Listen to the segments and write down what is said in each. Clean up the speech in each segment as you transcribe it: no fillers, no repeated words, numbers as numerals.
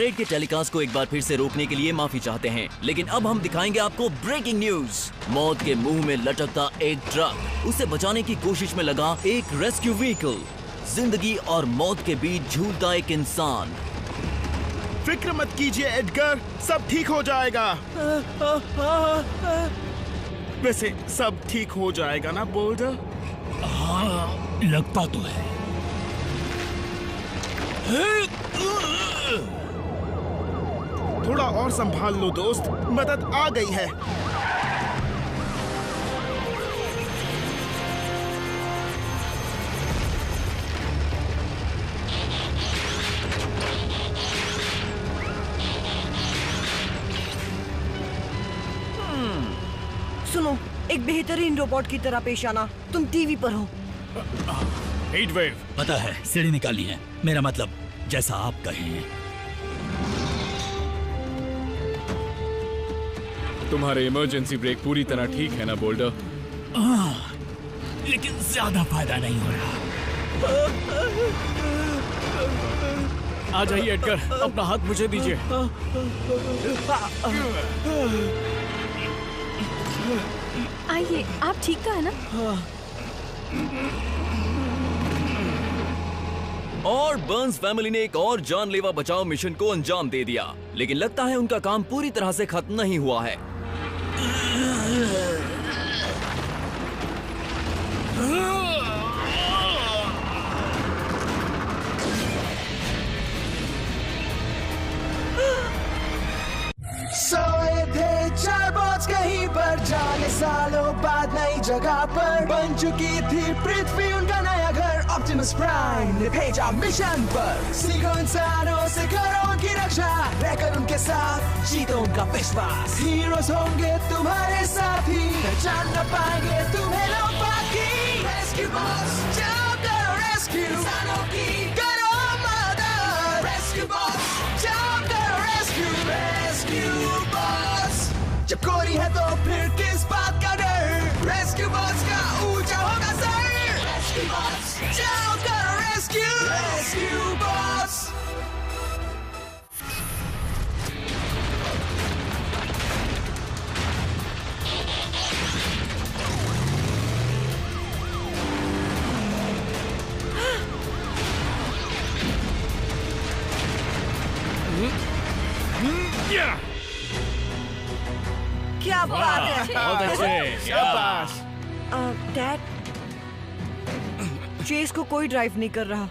Parade के telecast को एक बार फिर से रोकने के लिए माफी चाहते हैं, लेकिन अब हम दिखाएंगे आपको ब्रेकिंग न्यूज। मौत के मुंह में लटकता एक ट्रक, उसे बचाने की कोशिश में लगा एक रेस्क्यू व्हीकल, जिंदगी और मौत के बीच झूलता एक इंसान। फिक्र मत कीजिए एडगर, सब ठीक हो जाएगा। वैसे सब ठीक हो जाएगा ना बोल्डर? हाँ, लगता तो है। थोड़ा और संभाल लो दोस्त, मदद आ गई है। सुनो, एक बेहतरीन रोबोट की तरह पेश आना। तुम टीवी पर हो। Heat wave. पता है, सीढ़ी निकालनी है। मेरा मतलब जैसा आप कहें। तुम्हारे इमरजेंसी ब्रेक पूरी तरह ठीक है ना बोल्डर? लेकिन ज्यादा फायदा नहीं हो रहा। आ जाइए एडगर, अपना हाथ मुझे दीजिए। आइए, आप ठीक तो है ना? और बर्न्स फैमिली ने एक और जानलेवा बचाव मिशन को अंजाम दे दिया, लेकिन लगता है उनका काम पूरी तरह से खत्म नहीं हुआ है। सोए थे चार बॉट्स कहीं पर, जाने सालों बाद नई जगह पर बन चुकी थी पृथ्वी उनका नया घर। ऑप्टिमस प्राइम ने भेजा मिशन पर, सीखो इंसानों से करो उनकी रक्षा, रहकर उनके साथ जीतो उनका विश्वास। हीरोज होंगे तुम्हारे साथी, पहचान न पाएंगे तुम्हें लोग बाकी। रेस्क्यू बॉस, जाओ करो रेस्क्यू, इंसानों की करो मदद। रेस्क्यू बॉस, जाओ करो रेस्क्यू, रेस्क्यू बॉस। जब कोरी है तो फिर किस बात का डर, रेस्क्यू बॉस का ऊंचा होगा सर। रेस्क्यू बॉस, जाओ करो रेस्क्यू, रेस्क्यू बॉस। क्या बात है! बहुत अच्छे, शाबाश। डैड, चेस को कोई ड्राइव नहीं कर रहा।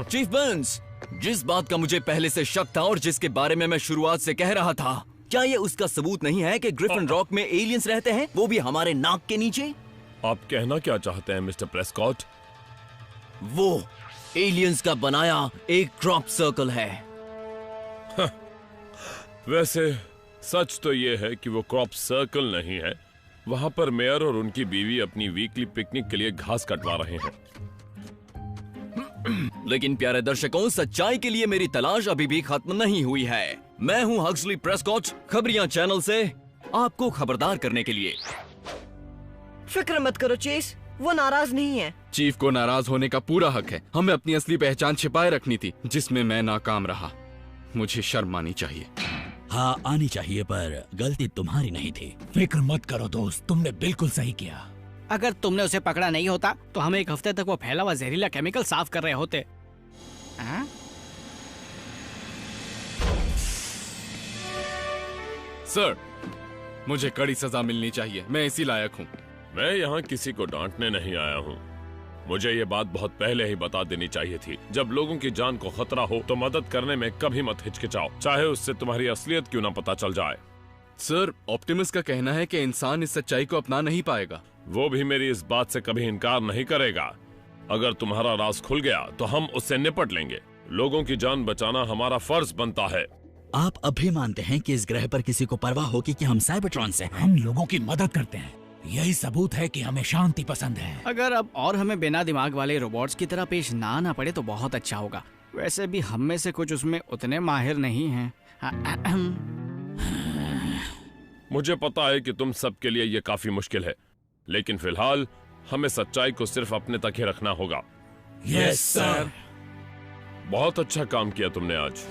चीफ बर्न्स, जिस बात का मुझे पहले से शक था और जिसके बारे में मैं शुरुआत से कह रहा था, क्या ये उसका सबूत नहीं है कि ग्रिफिन रॉक में एलियंस रहते हैं, वो भी हमारे नाक के नीचे? आप कहना क्या चाहते हैं मिस्टर प्रेस्कॉट? वो एलियंस का बनाया एक क्रॉप सर्कल है। वैसे सच तो ये है कि वो क्रॉप सर्कल नहीं है। वहां पर मेयर और उनकी बीवी अपनी वीकली पिकनिक के लिए घास कटवा रहे हैं। लेकिन प्यारे दर्शकों, सच्चाई के लिए मेरी तलाश अभी भी खत्म नहीं हुई है। मैं हूं हक्सली प्रेस्कॉट, खबरियां चैनल से आपको खबरदार करने के लिए। फिक्र मत करो चेस, वो नाराज नहीं है। चीफ को नाराज होने का पूरा हक है। हमें अपनी असली पहचान छिपाए रखनी थी, जिसमें मैं नाकाम रहा। मुझे शर्म आनी चाहिए। हाँ, आनी चाहिए, पर गलती तुम्हारी नहीं थी। फिक्र मत करो दोस्त, तुमने बिल्कुल सही किया। अगर तुमने उसे पकड़ा नहीं होता तो हम एक हफ्ते तक वो फैला हुआ जहरीला केमिकल साफ कर रहे होते। सर, मुझे कड़ी सजा मिलनी चाहिए। मैं इसी लायक हूँ। मैं यहाँ किसी को डांटने नहीं आया हूँ। मुझे ये बात बहुत पहले ही बता देनी चाहिए थी। जब लोगों की जान को खतरा हो तो मदद करने में कभी मत हिचकिचाओ, चाहे उससे तुम्हारी असलियत क्यों ना पता चल जाए। सर, ऑप्टिमस का कहना है कि इंसान इस सच्चाई को अपना नहीं पाएगा। वो भी मेरी इस बात से कभी इनकार नहीं करेगा। अगर तुम्हारा राज खुल गया तो हम उससे निपट लेंगे। लोगों की जान बचाना हमारा फर्ज बनता है। आप अभी मानते हैं कि इस ग्रह पर किसी को परवाह होगी कि हम साइबरट्रॉन से हैं? हम लोगों की मदद करते हैं। यही सबूत है कि हमें शांति पसंद है। अगर अब और हमें बिना दिमाग वाले रोबोट्स की तरह पेश ना आना पड़े तो बहुत अच्छा होगा। वैसे भी हम में से कुछ उसमें उतने माहिर नहीं हैं। मुझे पता है कि तुम सब के लिए ये काफी मुश्किल है, लेकिन फिलहाल हमें सच्चाई को सिर्फ अपने तक ही रखना होगा। Yes sir. बहुत अच्छा काम किया तुमने आज।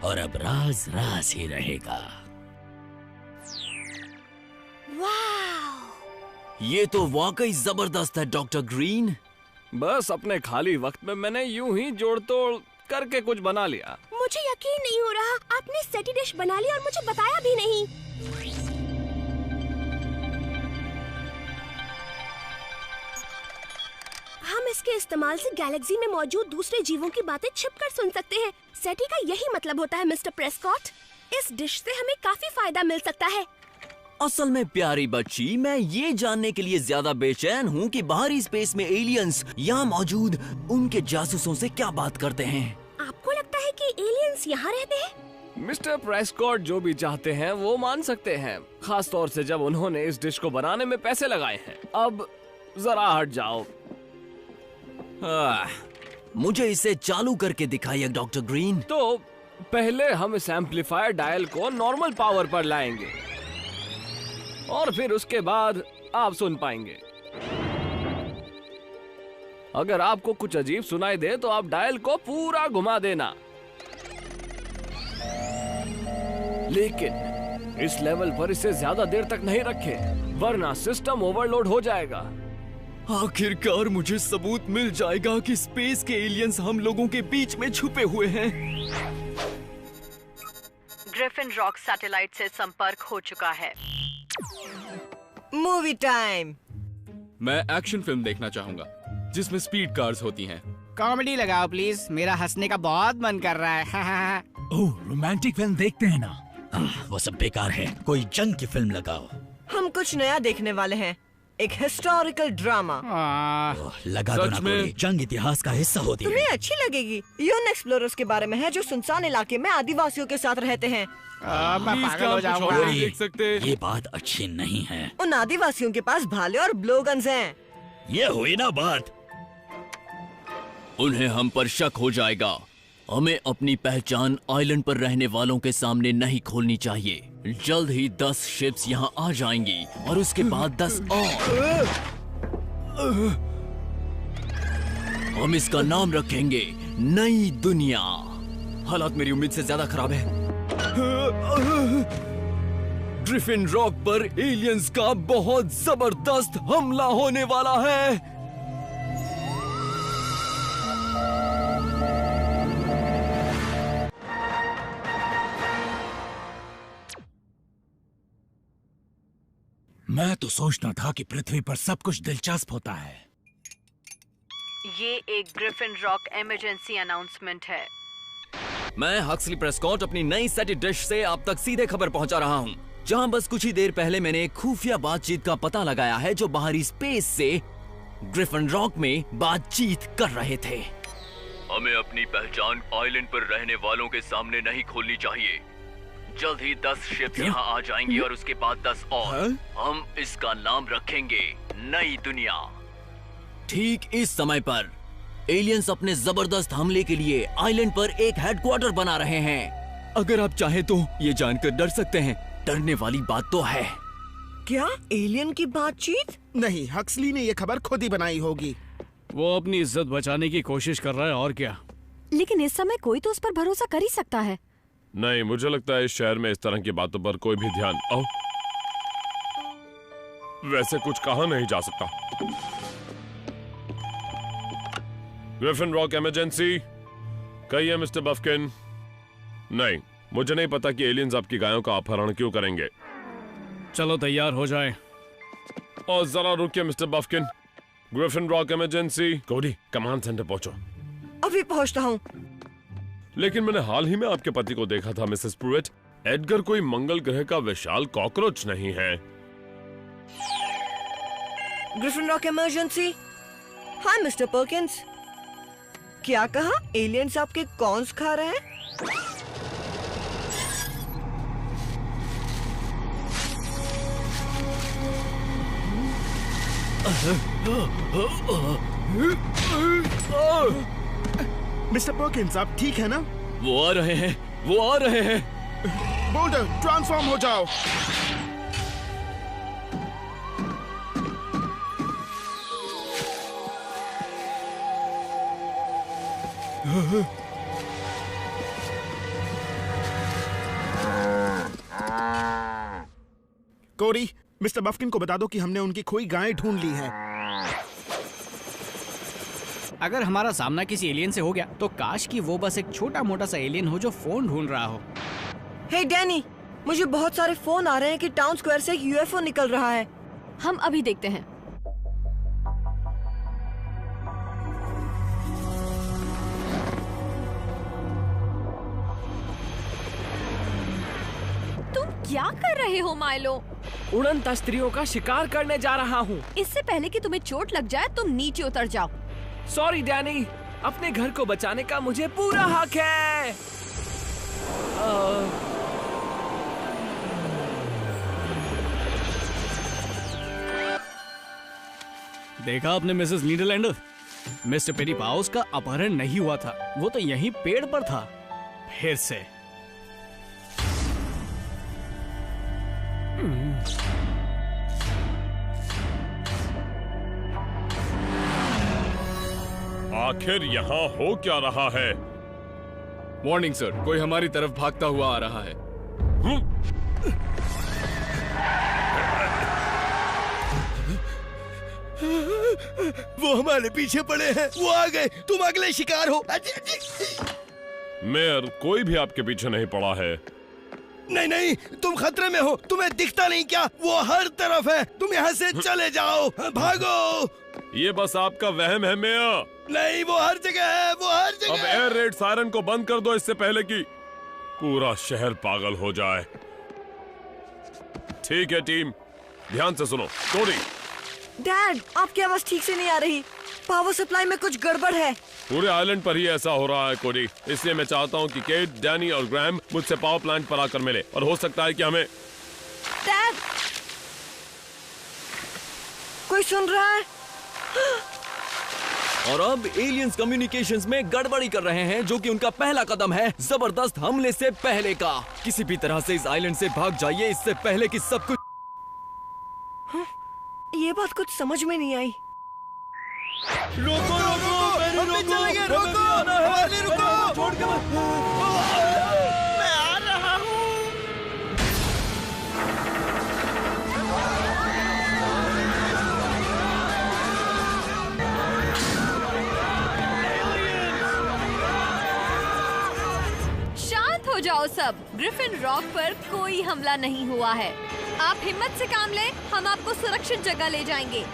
और अब राज राज ही रहेगा। ये तो वाकई जबरदस्त है डॉक्टर ग्रीन। बस अपने खाली वक्त में मैंने यूं ही जोड़ तोड़ करके कुछ बना लिया। मुझे यकीन नहीं हो रहा, आपने सेटी डिश बना ली और मुझे बताया भी नहीं। हम इसके इस्तेमाल से गैलेक्सी में मौजूद दूसरे जीवों की बातें छिपकर सुन सकते हैं। सेटी का यही मतलब होता है मिस्टर प्रेस्कॉट। इस डिश से हमें काफी फायदा मिल सकता है। असल में प्यारी बच्ची, मैं ये जानने के लिए ज्यादा बेचैन हूँ कि बाहरी स्पेस में एलियंस यहाँ मौजूद उनके जासूसों से क्या बात करते हैं। आपको लगता है कि एलियंस यहाँ रहते हैं? मिस्टर प्रेस्कॉट जो भी चाहते हैं वो मान सकते हैं, खास तौर से जब उन्होंने इस डिश को बनाने में पैसे लगाए हैं। अब जरा हट जाओ। मुझे इसे चालू करके दिखाइए डॉक्टर ग्रीन। तो पहले हम इस एम्पलीफायर डायल को नॉर्मल पावर पर लाएंगे और फिर उसके बाद आप सुन पाएंगे। अगर आपको कुछ अजीब सुनाई दे तो आप डायल को पूरा घुमा देना, लेकिन इस लेवल पर इसे ज्यादा देर तक नहीं रखें, वरना सिस्टम ओवरलोड हो जाएगा। आखिरकार मुझे सबूत मिल जाएगा कि स्पेस के एलियंस हम लोगों के बीच में छुपे हुए हैं। ग्रिफिन रॉक सैटेलाइट से संपर्क हो चुका है। Movie time. मैं एक्शन फिल्म देखना चाहूंगा जिसमें स्पीड कार्स होती हैं। कॉमेडी लगाओ प्लीज, मेरा हंसने का बहुत मन कर रहा है। ओह, रोमांटिक फिल्म देखते हैं ना। वो सब बेकार है, कोई जंग की फिल्म लगाओ। हम कुछ नया देखने वाले हैं, एक हिस्टोरिकल ड्रामा। लगा दो ना कोई, जंग इतिहास का हिस्सा होती है। तुम्हें अच्छी लगेगी। यून एक्सप्लोरर्स के बारे में है जो सुनसान इलाके में आदिवासियों के साथ रहते हैं। मैं पागल हो जाऊंगा। देख सकते। ये बात अच्छी नहीं है। उन आदिवासियों के पास भाले और ब्लोगन्स हैं। ये हुई ना बात। उन्हें हम पर शक हो जाएगा। हमें अपनी पहचान आइलैंड पर रहने वालों के सामने नहीं खोलनी चाहिए। जल्द ही 10 शिप्स यहाँ आ जाएंगी और उसके बाद 10 और। हम इसका नाम रखेंगे नई दुनिया। हालात मेरी उम्मीद से ज्यादा खराब है। ग्रिफिन रॉक पर एलियंस का बहुत जबरदस्त हमला होने वाला है। मैं तो सोचता था कि पृथ्वी पर सब कुछ दिलचस्प होता है। ये एक ग्रिफिन रॉक इमरजेंसी अनाउंसमेंट है। मैं हक्सली प्रेस्कॉट अपनी नई सेटी डिश से आप तक सीधे खबर पहुंचा रहा हूं, जहां बस कुछ ही देर पहले मैंने एक खुफिया बातचीत का पता लगाया है जो बाहरी स्पेस से ग्रिफिन रॉक में बातचीत कर रहे थे। हमें अपनी पहचान आइलैंड पर रहने वालों के सामने नहीं खोलनी चाहिए। जल्द ही 10 शिप्स यहाँ आ जाएंगी और उसके बाद 10 और। हम इसका नाम रखेंगे नई दुनिया। ठीक इस समय पर एलियंस अपने जबरदस्त हमले के लिए आइलैंड पर एक हेडक्वार्टर बना रहे हैं। अगर आप चाहें तो ये जानकर डर सकते हैं। डरने वाली बात तो है। क्या एलियन की बातचीत? नहीं, हक्सली ने ये खबर खुद ही बनाई होगी। वो अपनी इज्जत बचाने की कोशिश कर रहा है और क्या। लेकिन इस समय कोई तो उस पर भरोसा कर ही सकता है। नहीं, मुझे लगता है इस शहर में इस तरह की बातों पर कोई भी ध्यान वैसे कुछ कहा नहीं जा सकता। ग्रिफिन रॉक इमरजेंसी, कहिए मिस्टर बफकिन। नहीं, मुझे नहीं पता कि एलियंस आपकी गायों का अपहरण क्यों करेंगे। चलो तैयार हो जाए। और जरा रुकिए mister Buffkin. Griffin rock emergency. Cody, command centre पहुंचो। अभी पहुंचता हूँ। लेकिन मैंने हाल ही में आपके पति को देखा था मिसेस प्रूइट। एडगर कोई मंगल ग्रह का विशाल कॉकरोच नहीं है। Griffin rock emergency. हाय मिस्टर पर्किंस। क्या कहा? एलियंस आपके कॉर्न्स खा रहे हैं? मिस्टर पर्किंस, आप ठीक है ना? वो आ रहे हैं, वो आ रहे हैं। बोल्डर, ट्रांसफॉर्म हो जाओ। कोरी, मिस्टर बफकिन को बता दो कि हमने उनकी खोई गायें ढूंढ ली हैं। अगर हमारा सामना किसी एलियन से हो गया तो काश कि वो बस एक छोटा मोटा सा एलियन हो जो फोन ढूंढ रहा हो। हे डैनी, मुझे बहुत सारे फोन आ रहे हैं कि टाउन स्क्वायर से एक यूएफओ निकल रहा है। हम अभी देखते हैं। तुम क्या कर रहे हो माइलो? उड़न तस्त्रियों का शिकार करने जा रहा हूँ। इससे पहले कि तुम्हें चोट लग जाए तुम नीचे उतर जाओ। सॉरी डैनी, अपने घर को बचाने का मुझे पूरा हक है। देखा आपने मिसेस नीदरलैंडर? मिस्टर पेरी पाउस का अपहरण नहीं हुआ था, वो तो यहीं पेड़ पर था। फिर से आखिर यहाँ हो क्या रहा है? वार्निंग सर, कोई हमारी तरफ भागता हुआ आ रहा है। वो हमारे पीछे पड़े हैं, वो आ गए, तुम अगले शिकार हो। मेयर, कोई भी आपके पीछे नहीं पड़ा है। नहीं नहीं, तुम खतरे में हो, तुम्हें दिखता नहीं क्या? वो हर तरफ है, तुम यहाँ से चले जाओ, भागो। ये बस आपका वहम है मेयर। नहीं, वो हर जगह है, वो हर जगह। अब एयर रेड सायरन को बंद कर दो इससे पहले कि पूरा शहर पागल हो जाए। ठीक है टीम, ध्यान से सुनो। कोडी, डैड, आपकी आवाज ठीक से नहीं आ रही। पावर सप्लाई में कुछ गड़बड़ है। पूरे आइलैंड पर ही ऐसा हो रहा है कोडी, इसलिए मैं चाहता हूँ कि केट, डैनी और ग्रैम मुझसे पावर प्लांट पर आकर मिले, और हो सकता है कि हमें। डैड, कोई सुन रहा है? और अब एलियंस कम्युनिकेशंस में गड़बड़ी कर रहे हैं, जो कि उनका पहला कदम है जबरदस्त हमले से पहले का। किसी भी तरह से इस आइलैंड से भाग जाइए, इससे पहले कि सब कुछ। ये बात कुछ समझ में नहीं आई। रोको रोको, हम भी चलेंगे, रोको, हमारे लिए रुको। छोड़ के मत। मैं आ रहा हूँ। शांत हो जाओ सब। ग्रिफिन रॉक पर कोई हमला नहीं हुआ है। आप हिम्मत से काम लें, हम आपको सुरक्षित जगह ले जाएंगे।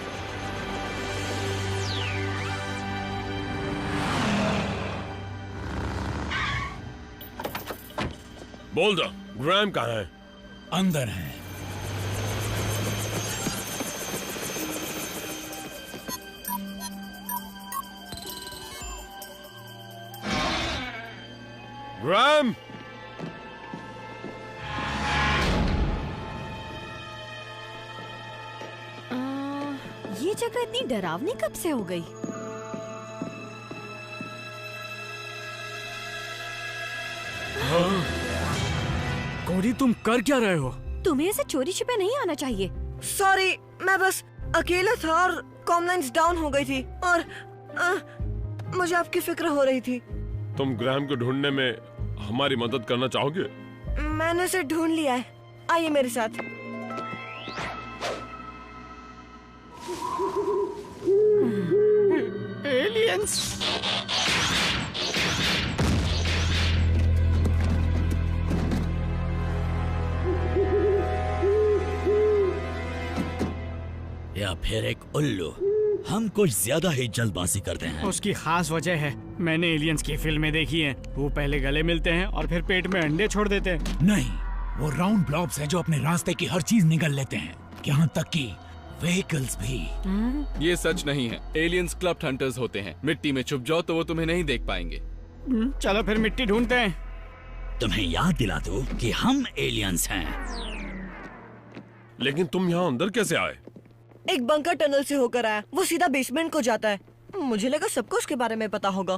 बोल दो, ग्रैम कहाँ है? अंदर है। ग्रैम! ये जगह इतनी डरावनी कब से हो गई? कोडी, तुम कर क्या रहे हो? तुम्हें ऐसे चोरी छिपे नहीं आना चाहिए। सॉरी, मैं बस अकेला था और कॉम लाइन्स डाउन हो गई थी और मुझे आपकी फिक्र हो रही थी। तुम ग्रैम को ढूंढने में हमारी मदद करना चाहोगे? मैंने उसे ढूंढ लिया है, आइए मेरे साथ। एलियंस! या फिर एक उल्लू। हम कुछ ज्यादा ही जल्दबाजी करते हैं। उसकी खास वजह है, मैंने एलियंस की फिल्में देखी हैं। वो पहले गले मिलते हैं और फिर पेट में अंडे छोड़ देते हैं। नहीं, वो राउंड ब्लॉब्स हैं जो अपने रास्ते की हर चीज निगल लेते हैं, यहाँ तक कि व्हीकल्स भी। ये सच नहीं है। एलियंस क्लब हंटर्स होते हैं। मिट्टी में छुप जाओ तो वो तुम्हें नहीं देख पाएंगे। चलो फिर मिट्टी ढूंढते हैं। तुम्हें याद दिला दूं कि हम एलियंस हैं। लेकिन तुम यहाँ अंदर कैसे आए? एक बंकर टनल से होकर आया, वो सीधा बेसमेंट को जाता है। मुझे लगा सबको उसके बारे में पता होगा।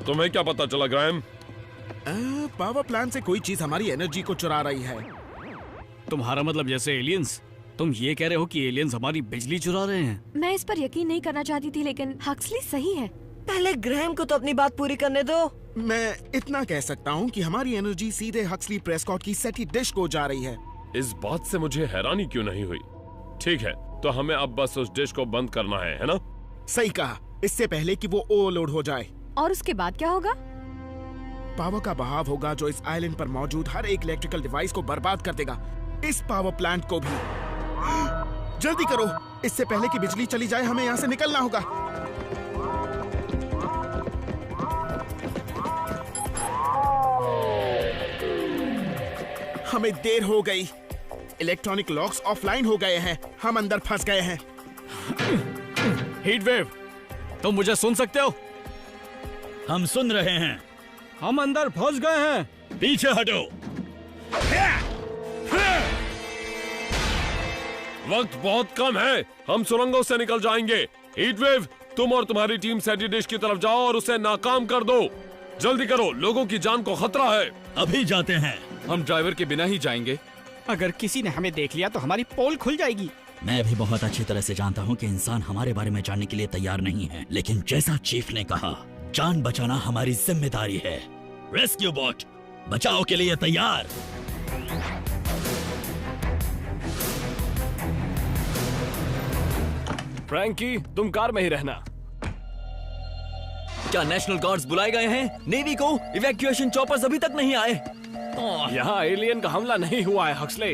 तुम्हें क्या पता चला ग्रैम? पावर प्लांट से कोई चीज हमारी एनर्जी को चुरा रही है। तुम्हारा मतलब जैसे एलियंस? तुम ये कह रहे हो कि एलियंस हमारी बिजली चुरा रहे हैं? मैं इस पर यकीन नहीं करना चाहती थी, लेकिन हक्सली सही है। पहले ग्रैहम को तो अपनी बात पूरी करने दो। मैं इतना कह सकता हूँ कि हमारी एनर्जी सीधे हक्सली प्रेस्कॉट की सेटी डिश को जा रही है। इस बात से मुझे हैरानी क्यों नहीं हुई? ठीक है, तो हमें अब बस उस डिश को बंद करना है ना? सही कहा, इससे पहले कि वो ओवरलोड हो जाए। और उसके बाद क्या होगा? पावर का बहाव होगा जो इस आइलैंड पर मौजूद हर एक इलेक्ट्रिकल डिवाइस को बर्बाद कर देगा, इस पावर प्लांट को भी। जल्दी करो, इससे पहले कि बिजली चली जाए हमें यहाँ से निकलना होगा। हमें देर हो गई। इलेक्ट्रॉनिक लॉक्स ऑफलाइन हो गए हैं, हम अंदर फंस गए हैं। हीट वेव, तुम मुझे सुन सकते हो? हम सुन रहे हैं। हम अंदर फंस गए हैं। पीछे हटो। वक्त बहुत कम है, हम सुरंगों से निकल जाएंगे। हीटवेव, तुम और तुम्हारी टीम सेटी डिश की तरफ जाओ और उसे नाकाम कर दो। जल्दी करो, लोगों की जान को खतरा है। अभी जाते हैं। हम ड्राइवर के बिना ही जाएंगे। अगर किसी ने हमें देख लिया तो हमारी पोल खुल जाएगी। मैं भी बहुत अच्छी तरह से जानता हूँ कि इंसान हमारे बारे में जानने के लिए तैयार नहीं है, लेकिन जैसा चीफ ने कहा, जान बचाना हमारी जिम्मेदारी है। रेस्क्यू बोट बचाव के लिए तैयार। फ्रैंकी, तुम कार में ही रहना। क्या नेशनल गार्ड्स बुलाए गए हैं? नेवी को इवैक्यूएशन चॉपर्स अभी तक नहीं आए। यहाँ एलियन का हमला नहीं हुआ है हक्सले।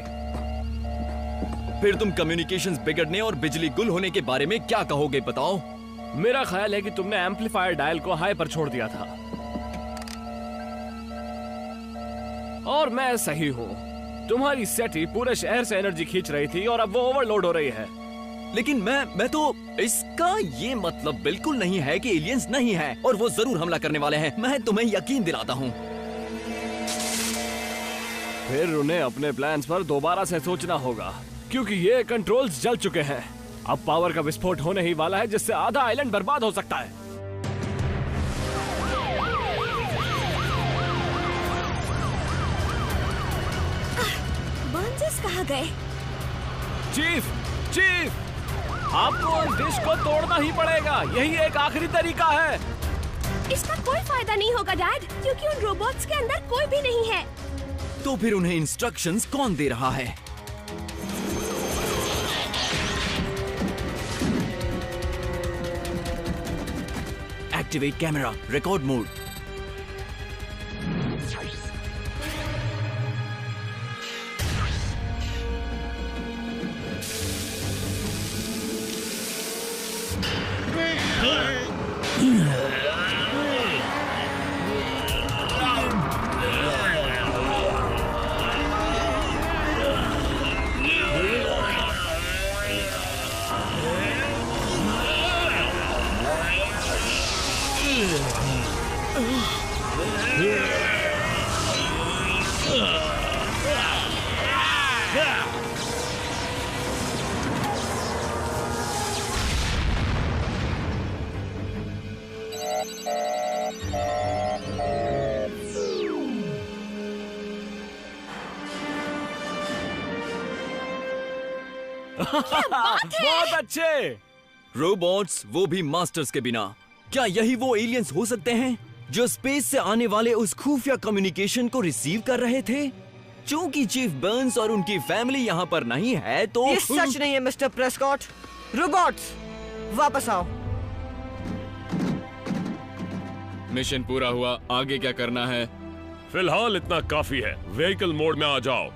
फिर तुम कम्युनिकेशंस बिगड़ने और बिजली गुल होने के बारे में क्या कहोगे, बताओ। मेरा ख्याल है कि तुमने एम्पलीफायर डायल को हाई पर छोड़ दिया था। और मैं सही हूँ, तुम्हारी सेटी पूरे शहर से एनर्जी खींच रही थी और अब वो ओवरलोड हो रही है। लेकिन मैं तो इसका ये मतलब बिल्कुल नहीं है कि एलियंस नहीं है और वो जरूर हमला करने वाले हैं। मैं तुम्हें यकीन दिलाता हूँ। फिर उन्हें अपने प्लान्स पर दोबारा से सोचना होगा, क्योंकि ये कंट्रोल्स जल चुके हैं। अब पावर का विस्फोट होने ही वाला है, जिससे आधा आइलैंड बर्बाद हो सकता है। बर्न्स कहाँ गए? चीफ, चीफ, आपको इस डिश को तोड़ना ही पड़ेगा। यही एक आखिरी तरीका है। इसका कोई फायदा नहीं होगा डैड, क्योंकि उन रोबोट्स के अंदर कोई भी नहीं है। तो फिर उन्हें इंस्ट्रक्शंस कौन दे रहा है? Activate camera, record mode. बहुत अच्छे। रोबोट्स, वो भी मास्टर्स के बिना। क्या यही वो एलियंस हो सकते हैं जो स्पेस से आने वाले उस खुफिया कम्युनिकेशन को रिसीव कर रहे थे? क्योंकि चीफ बर्न्स और उनकी फैमिली यहाँ पर नहीं है तो ये सच नहीं है मिस्टर प्रेस्कॉट। रोबोट्स वापस आओ। मिशन पूरा हुआ, आगे क्या करना है? फिलहाल इतना काफी है। व्हीकल मोड में आ जाओ।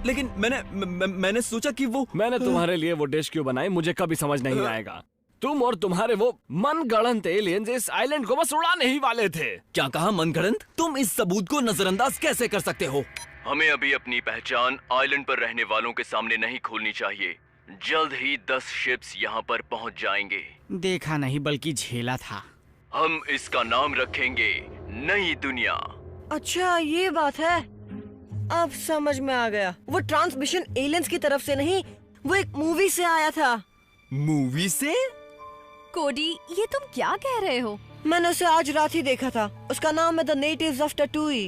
लेकिन मैंने सोचा कि वो मैंने तुम्हारे लिए वो डिश क्यों बनाई, मुझे कभी समझ नहीं आएगा। तुम और तुम्हारे वो मनगढ़ंत एलियंस इस आइलैंड को बस उड़ाने ही वाले थे। क्या कहा मनगढ़ंत? तुम इस सबूत को नजरअंदाज कैसे कर सकते हो? हमें अभी अपनी पहचान आइलैंड पर रहने वालों के सामने नहीं खोलनी चाहिए। जल्द ही 10 शिप्स यहाँ पर पहुँच जाएंगे। देखा नहीं बल्कि झेला था। हम इसका नाम रखेंगे नई दुनिया। अच्छा ये बात है, अब समझ में आ गया। वो ट्रांसमिशन एलियंस की तरफ से नहीं, वो एक मूवी से आया था। मूवी से? कोडी, ये तुम क्या कह रहे हो? मैंने उसे आज रात ही देखा था। उसका नाम है द नेटिव्स ऑफ टटूई।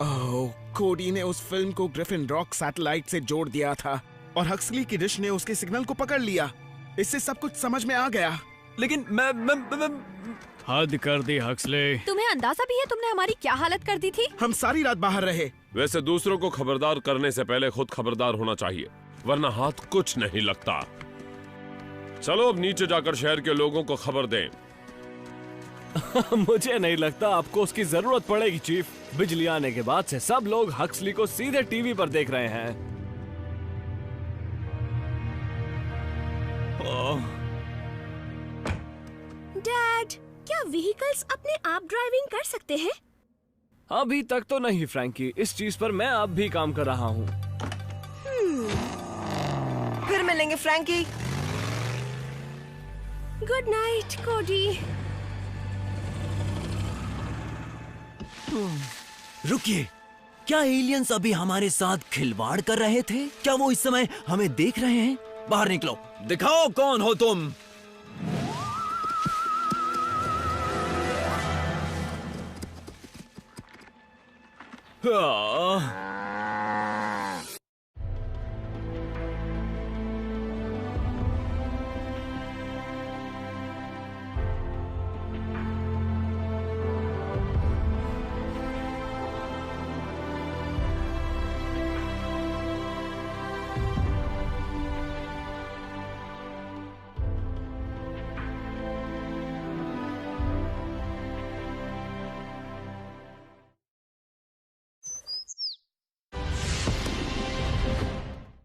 ओह, कोडी ने उस फिल्म को ग्रिफिन रॉक सैटेलाइट से जोड़ दिया था और हक्सली की डिश ने उसके सिग्नल को पकड़ लिया। इससे सब कुछ समझ में आ गया। लेकिन मैं हद कर दी हक्सले। तुम्हें अंदाजा भी है तुमने हमारी क्या हालत कर दी थी? हम सारी रात बाहर रहे। वैसे दूसरों को खबरदार करने से पहले खुद खबरदार होना चाहिए, वरना हाथ कुछ नहीं लगता। चलो अब नीचे जाकर शहर के लोगों को खबर दें। मुझे नहीं लगता आपको उसकी जरूरत पड़ेगी चीफ। बिजली आने के बाद से सब लोग हक्सली को सीधे टीवी पर देख रहे हैं। डैड, क्या व्हीकल्स अपने आप ड्राइविंग कर सकते हैं? अभी तक तो नहीं फ्रैंकी, इस चीज पर मैं अब भी काम कर रहा हूँ। फिर मिलेंगे फ्रैंकी। गुड नाइट कोडी। रुकिए, क्या एलियंस अभी हमारे साथ खिलवाड़ कर रहे थे? क्या वो इस समय हमें देख रहे हैं? बाहर निकलो, दिखाओ कौन हो तुम।